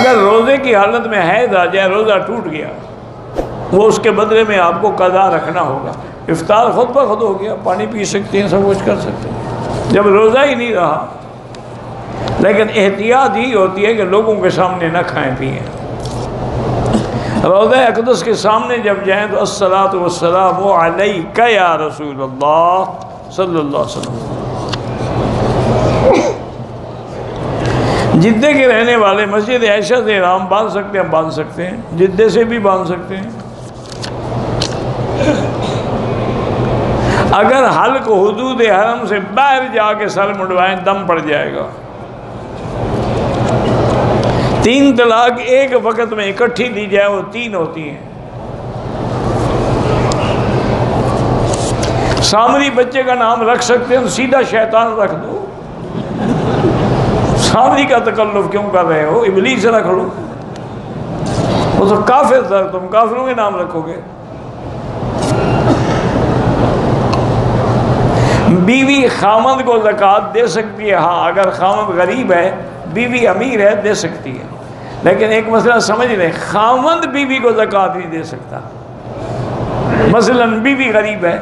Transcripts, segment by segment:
اگر روزے کی حالت میں حیض آ جائے، روزہ ٹوٹ گیا، وہ اس کے بدلے میں آپ کو قضا رکھنا ہوگا۔ افطار خود بخود ہو گیا، پانی پی سکتے ہیں، سب کچھ کر سکتے ہیں جب روزہ ہی نہیں رہا، لیکن احتیاط ہی ہوتی ہے کہ لوگوں کے سامنے نہ کھائیں پئیں۔ روضہ اقدس کے سامنے جب جائیں تو الصلاۃ والسلام علیک یا رسول اللہ صلی اللہ علیہ وسلم۔ جدے کے رہنے والے مسجد عائشہ سے احرام باندھ سکتے ہیں، باندھ سکتے ہیں، جدے سے بھی باندھ سکتے ہیں۔ اگر حلق حدود حرم سے باہر جا کے سر منڈوائیں دم پڑ جائے گا۔ 3 طلاق ایک وقت میں اکٹھی دی جائے وہ 3 ہوتی ہیں۔ سامری بچے کا نام رکھ سکتے ہیں تو سیدھا شیطان رکھ دو، سامری کا تکلف کیوں کر رہے ہو؟ ابلیس رکھ لو، وہ تو کافر تھا، تم کافروں کے نام رکھو گے۔ بیوی خامند کو زکوٰۃ دے سکتی ہے، ہاں اگر خامند غریب ہے، بیوی امیر ہے، دے سکتی ہے، لیکن ایک مسئلہ سمجھ لیں، خامند بیوی کو زکوٰۃ نہیں دے سکتا۔ مثلا بیوی غریب ہے،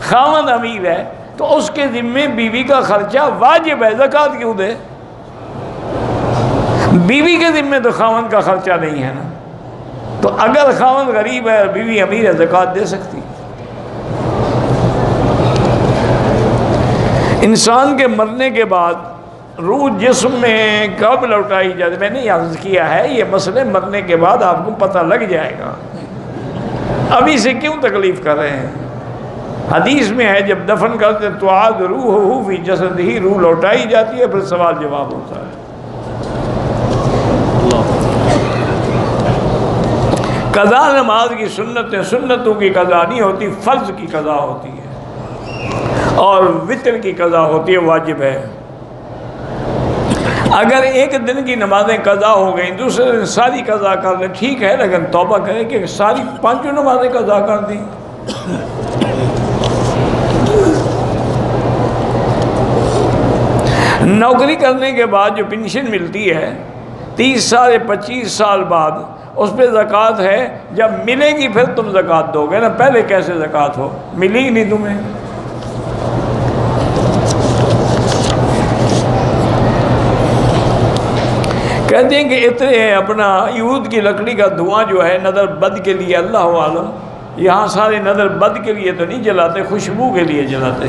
خامند امیر ہے، تو اس کے ذمے بیوی کا خرچہ واجب ہے، زکوٰۃ کیوں دے؟ بیوی کے ذمے تو خامند کا خرچہ نہیں ہے نا، تو اگر خامند غریب ہے اور بیوی امیر ہے، زکوٰۃ دے سکتی۔ انسان کے مرنے کے بعد روح جسم میں کب لوٹائی جاتی، میں نے عرض کیا ہے یہ مسئلے مرنے کے بعد آپ کو پتہ لگ جائے گا، ابھی سے کیوں تکلیف کر رہے ہیں؟ حدیث میں ہے جب دفن کرتے تعاد روحہ فی جسدہ، روح لوٹائی جاتی ہے، پھر سوال جواب ہوتا ہے۔ قضا نماز کی سنت ہے، سنتوں کی قضا نہیں ہوتی، فرض کی قضا ہوتی ہے، اور وتر کی قضا ہوتی ہے، واجب ہے۔ اگر ایک دن کی نمازیں قضا ہو گئیں، دوسرے دن ساری قضا کر لیں، ٹھیک ہے، لیکن توبہ کریں کہ ساری 5 نمازیں قضا کر دیں۔ نوکری کرنے کے بعد جو پنشن ملتی ہے 30 سال یا 25 سال بعد، اس پہ زکوٰۃ ہے، جب ملے گی پھر تم زکوٰۃ دو گے نا، پہلے کیسے زکوٰۃ ہو؟ ملی ہی نہیں تمہیں۔ کہتے ہیں کہ اتنے اپنا یود کی لکڑی کا دھواں جو ہے نظر بد کے لیے، اللہ عالم، یہاں سارے نظر بد کے لیے تو نہیں جلاتے، خوشبو کے لیے جلاتے۔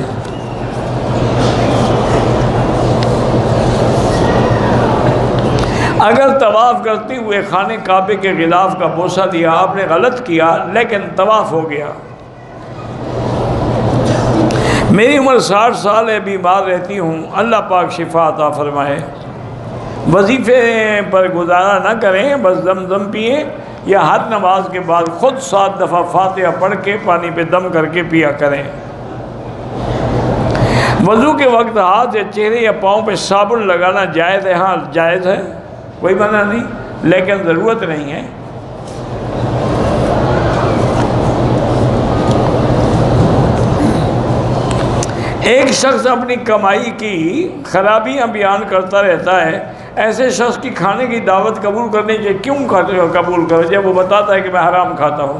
اگر طواف کرتے ہوئے خانے کعبے کے غلاف کا بوسہ دیا، آپ نے غلط کیا، لیکن طواف ہو گیا۔ میری عمر 60 سال ہے، بیمار رہتی ہوں، اللہ پاک شفا عطا فرمائے۔ وظیفے پر گزارا نہ کریں، بس زمزم پئیں، یا ہر نماز کے بعد خود 7 دفعہ فاتحہ پڑھ کے پانی پہ دم کر کے پیا کریں۔ وضو کے وقت ہاتھ یا چہرے یا پاؤں پہ صابن لگانا جائز ہے؟ ہاں جائز ہے، کوئی منع نہیں، لیکن ضرورت نہیں ہے۔ ایک شخص اپنی کمائی کی خرابیاں بیان کرتا رہتا ہے، ایسے شخص کی کھانے کی دعوت قبول کرنی چاہیے؟ کیوں قبول کرے جب وہ بتاتا ہے کہ میں حرام کھاتا ہوں؟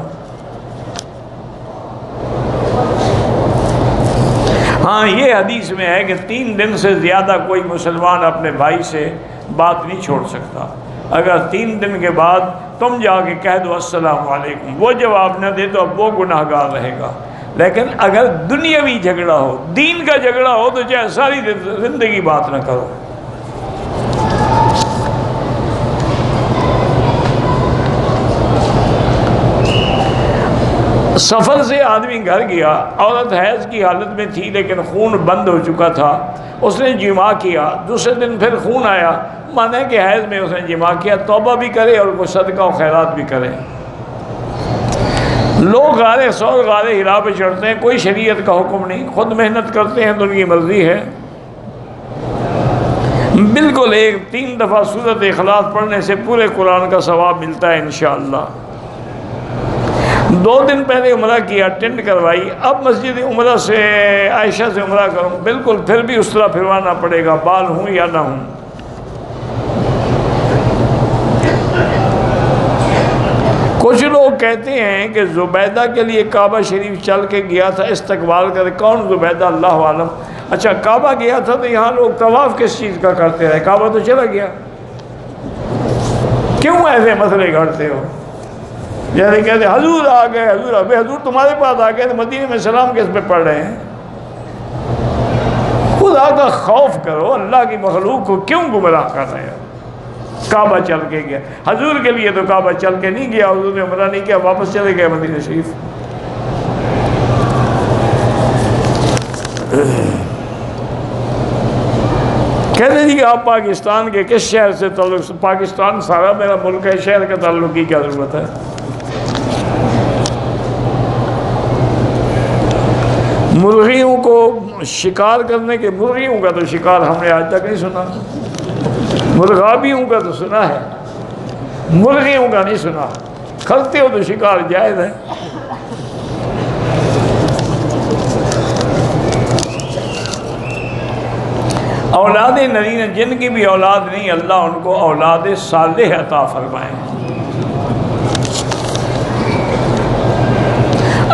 ہاں یہ حدیث میں ہے کہ 3 دن سے زیادہ کوئی مسلمان اپنے بھائی سے بات نہیں چھوڑ سکتا۔ اگر 3 دن کے بعد تم جا کے کہہ دو السلام علیکم، وہ جواب نہ دے تو اب وہ گناہ گار رہے گا، لیکن اگر دنیاوی جھگڑا ہو، دین کا جھگڑا ہو، تو چاہے ساری زندگی بات نہ کرو۔ سفر سے آدمی گھر گیا، عورت حیض کی حالت میں تھی لیکن خون بند ہو چکا تھا، اس نے جماع کیا، دوسرے دن پھر خون آیا، مانا کہ حیض میں اس نے جماع کیا، توبہ بھی کرے اور کوئی صدقہ و خیرات بھی کرے۔ لوگ غارِ ثور غارِ ہرا پہ چڑھتے ہیں، کوئی شریعت کا حکم نہیں، خود محنت کرتے ہیں تو ان کی مرضی ہے۔ بالکل 3 دفعہ سورۃ اخلاص پڑھنے سے پورے قرآن کا ثواب ملتا ہے انشاءاللہ۔ 2 دن پہلے عمرہ کیا، ٹینٹ کروائی، اب مسجد عمرہ سے عائشہ سے عمرہ کروں، بالکل پھر بھی اس طرح پھروانا پڑے گا، بال ہوں یا نہ ہوں۔ کچھ لوگ کہتے ہیں کہ زبیدہ کے لیے کعبہ شریف چل کے گیا تھا استقبال کرے. کون زبیدہ؟ اللہ عالم. اچھا کعبہ گیا تھا تو یہاں لوگ طواف کس چیز کا کرتے رہے؟ کعبہ تو چلا گیا. کیوں ایسے مسئلے گھڑتے ہو؟ جیسے کہتے حضور آ گئے، حضور ابھی حضور تمہارے پاس آ گئے تو مدینے میں سلام کس پہ پڑھ رہے ہیں؟ خدا کا خوف کرو، اللہ کی مخلوق کو کیوں گمراہ کر رہے ہو؟ کعبہ چل کے گیا. حضور کے لیے تو کعبہ چل کے نہیں گیا، حضور نے عمرہ نہیں کیا، واپس چلے گئے مدینہ شریف. کہتے جی کہ آپ پاکستان کے کس شہر سے تعلق؟ پاکستان سارا میرا ملک ہے، شہر کا تعلق کی کیا ضرورت ہے؟ مرغیوں کو شکار کرنے کے، مرغیوں کا تو شکار ہم نے آج تک نہیں سنا. مرغابیوں کا تو سنا ہے، مرغیوں کا نہیں سنا. کرتے ہو تو شکار جائز ہے. اولاد نرین جن کی بھی اولاد نہیں، اللہ ان کو اولاد صالح عطا فرمائے.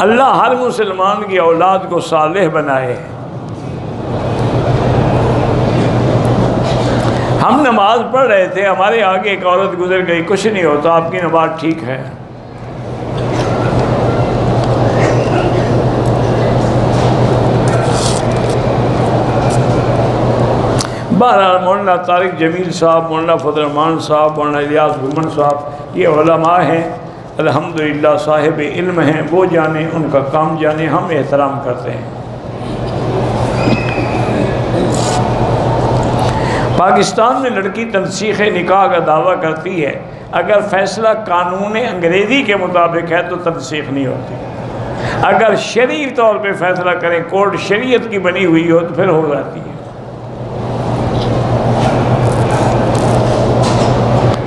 اللہ ہر مسلمان کی اولاد کو صالح بنائے. ہم نماز پڑھ رہے تھے، ہمارے آگے ایک عورت گزر گئی، کچھ نہیں ہوتا، آپ کی نماز ٹھیک ہے. بہرحال مولانا طارق جمیل صاحب، مولانا فضل الرحمان صاحب، مولانا الیاس بھومن صاحب یہ علماء ہیں الحمدللہ، صاحب علم ہیں. وہ جانے، ان کا کام جانے، ہم احترام کرتے ہیں. پاکستان میں لڑکی تنسیخ نکاح کا دعویٰ کرتی ہے، اگر فیصلہ قانون انگریزی کے مطابق ہے تو تنسیخ نہیں ہوتی. اگر شرعی طور پہ فیصلہ کریں، کورٹ شریعت کی بنی ہوئی ہو تو پھر ہو جاتی ہے.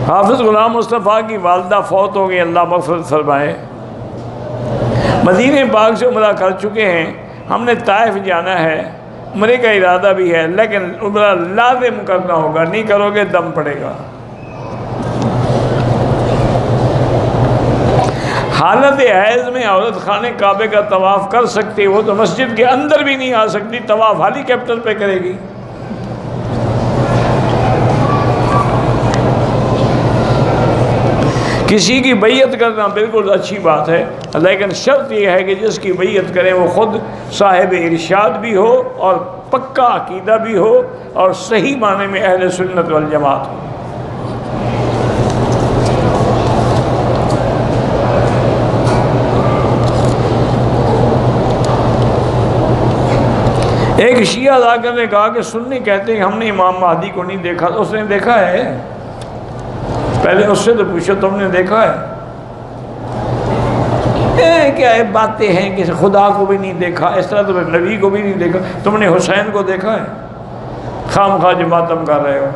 حافظ غلام مصطفیٰ کی والدہ فوت ہو گئی، اللہ مغفرت فرمائے. مدینہ پاک سے عمرہ کر چکے ہیں. ہم نے طائف جانا ہے، عمرے کا ارادہ بھی ہے، لیکن عمرہ لازم کرنا ہوگا، نہیں کرو گے دم پڑے گا. حالت حیض میں عورت خانے کعبے کا طواف کر سکتی، وہ تو مسجد کے اندر بھی نہیں آ سکتی، طواف ہیلی کاپٹر پہ کرے گی. کسی کی بیعت کرنا بالکل اچھی بات ہے، لیکن شرط یہ ہے کہ جس کی بیعت کریں وہ خود صاحب ارشاد بھی ہو اور پکا عقیدہ بھی ہو اور صحیح معنی میں اہل سنت والجماعت ہو. ایک شیعہ ذاکر نے کہا کہ سنی کہتے ہیں ہم نے امام مہدی کو نہیں دیکھا. اس نے دیکھا ہے؟ پہلے اس سے تو پوچھو تم نے دیکھا ہے؟ کیا باتیں ہیں کہ خدا کو بھی نہیں دیکھا، اس طرح تو نبی کو بھی نہیں دیکھا. تم نے حسین کو دیکھا ہے؟ خام خواہ جو ماتم کر رہے ہو.